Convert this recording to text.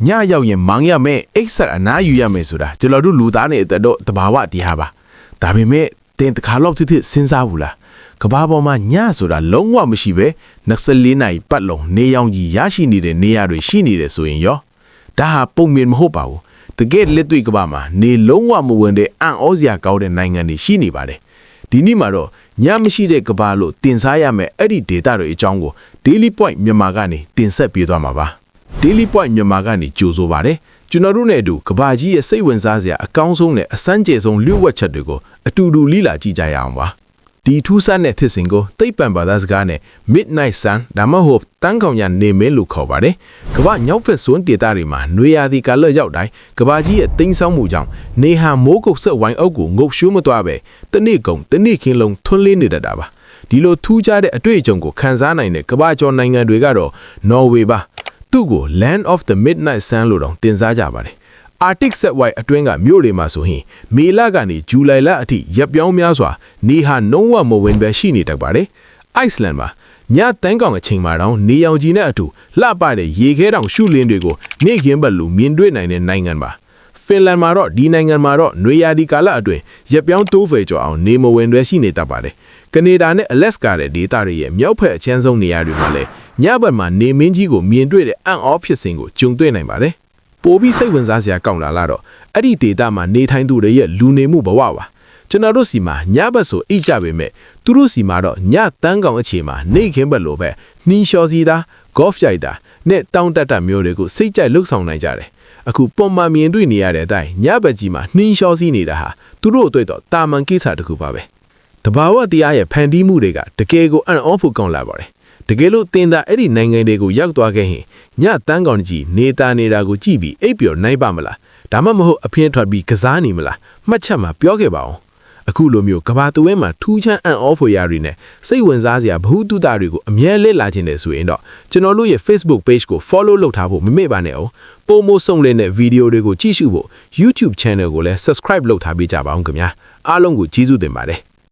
ညရောက်ရင်မောင်ရမဲ့အိတ်ဆက်အနားယူရမယ်ဆိုတာကျွန်တော်တို့လူသားတွေအတွက်တော့တဘာဝတရားပါဒါပေမဲ့တင်တခါတော့တစ်စဉ်းစားဘူးလားကဘာပေါ်မှာညဆိုတာလုံးဝမရှိပဲ24နာရီပတ်လုံးနေရောင်ကြီးရရှိနေတဲ့နေရာတွေရှိနေတယ်ဆိုရင်ရောဒါဟာပုံမြင်မဟုတ်ပါဘူးတကယ်လက်တွေ့ကဘာမှာနေလုံးဝမဝင်တဲ့အံ့ဩစရာကောင်းတဲ့နိုင်ငံတွေရှိနေပါတယ်ဒီနေ့မှာတော့ညမရှိတဲ့ကဘာလို့တင်စားရမယ်အဲ့ဒီ data တွေအကြောင်းကို Daily Point မြန်မာကနေတင်ဆက်ပေးသွားမှာပါ Daily Point မြန်မာကနေကြိုဆိုပါတယ်ကျွန်တော်တို့နဲ့အတူကဘာကြီးရဲ့စိတ်ဝင်စားစရာအကောင်းဆုံးနဲ့အစမ်းကျဲဆုံးလျှို့ဝှက်ချက်တွေကိုအတူတူလေ့လာကြည့်ကြရအောင်ပါဒီထူးဆန်းတဲ့သစ်စင်ကိုသိပ္ပံဘာသာစကားနဲ့ Midnight Sun ဒါမှမဟုတ်တန်းကောင်ရနေမင်းလို့ခေါ်ပါတယ်ကဘာညောက်ဖက်စွန်းဒေတာတွေမှာနွေရာသီကာလရောက်တိုင်းကဘာကြီးရဲ့တင်းဆောင်းမှုကြောင့်နေဟာမိုးကုတ်ဆက်ဝိုင်းအုပ်ကိုငုတ်ရှိုးမသွားပဲတနေ့ကုန်တနေ့ခင်းလုံးထွန်းလင်းနေတတ်တာပါဒီလိုထူးခြားတဲ့အတွေ့အကြုံကိုခန်းစားနိုင်တဲ့ကဘာကျော်နိုင်ငံတွေကတော့ Norway ပါသူ့ကို Land of the Midnight Sun လို့တော့တင်စားကြပါတယ်Arctic ဆက်ဝိုင်းအတွင်းကမြို့တွေမှာဆိုရင်မေလကနေဇူလိုင်လအထိရပ်ပြောင်းများစွာနေဟာနှုံးဝမဝင်ပဲရှိနေတတ်ပါတယ်။ Iceland မှာညတန်းကောင်အချိန်မှာတောင်နေရောင်ကြီးနဲ့အတူလှပတဲ့ရေခဲတောင်ရှုလင်းတွေကိုနေ့ခင်းဘက်လိုမြင်တွေ့နိုင်တဲ့နိုင်ငံပါ။ Finland မှာတော့ဒီနိုင်ငံမှာတော့နွေရာသီကာလအတွင်းရပ်ပြောင်းတိုးဖေကျော်အောင်နေမဝင်တွေရှိနေတတ်ပါတယ်။ကနေဒါနဲ့ Alaska တဲ့ဒေသတွေရဲ့မြောက်ဖက်အချမ်းဆုံးနေရာတွေမှာလည်းညဘက်မှာနေမင်းကြီးကိုမြင်တွေ့တဲ့အံ့ဩဖြစ်စဉ်ကိုကြုံတွေ့နိုင်ပါတယ်ပိုပြီးစိတ်ဝင်စားစရာကောင်းလာတော့အဲ့ဒီဒေတာမှာနေထိုင်သူတွေရဲ့လူနေမှုဘဝပါကျွန်တော်တို့စီမှာညဘက်ဆိုအိတ်ကြပေမဲ့သူတို့စီမှာတော့ညတန်းကောင်အခြေမှာနေခင်းဘက်လိုပဲနှင်းလျှော်စီတာဂေါ့ဖ်ရိုက်တာနဲ့တောင်းတမျိုးတွေကိုစိတ်ကြိုက်လှုပ်ဆောင်နိုင်ကြတယ်အခုပုံမှန်မြင်တွေ့နေရတဲ့အတိုင်းညဘက်ကြီးမှာနှင်းလျှော်စီနေတာဟာသူတို့အတွက်တော့တာမန်ကိစ္စတစ်ခုပါပဲတဘာဝတရားရဲ့ဖန်တီးမှုတွေကတကယ်ကိုအံ့ဩဖို့ကောင်းလာပါတယ်တကယ်လို့တင်တာအဲ့ဒီနိုင်ငံတွေကိုရောက်သွားခဲ့ရင်ညတန်းကောင်ကြီးနေတာကိုကြည့်ပြီးအိပ်ပျော်နိုင်ပါမလားဒါမှမဟုတ်အဖင်းထွက်ပြီးကစားနေမလားမှတ်ချက်မှာပြောခဲ့ပါအောင်အခုလိုမျိုးကဘာတဝဲမှာထူးချမ်းအံ့ဩဖွယ်ရာတွေနဲ့စိတ်ဝင်စားစရာဘ ഹു တုတာတွေကိုအမြဲလေ့လာခြင်းတယ်ဆိုရင်တော့ကျွန်တော်တို့ရဲ့ Facebook page ကို follow လုပ်ထားဖို့မမေ့ပါနဲ့အောင်ပိုမိုဆုံးလင်းတဲ့ဗီဒီယိုတွေကိုကြည့်ရှုဖို့ YouTube channel ကိုလည်း subscribe လုပ်ထားပေးကြပါအောင်ခင်ဗျာအားလုံးကိုကျေးဇူးတင်ပါတယ်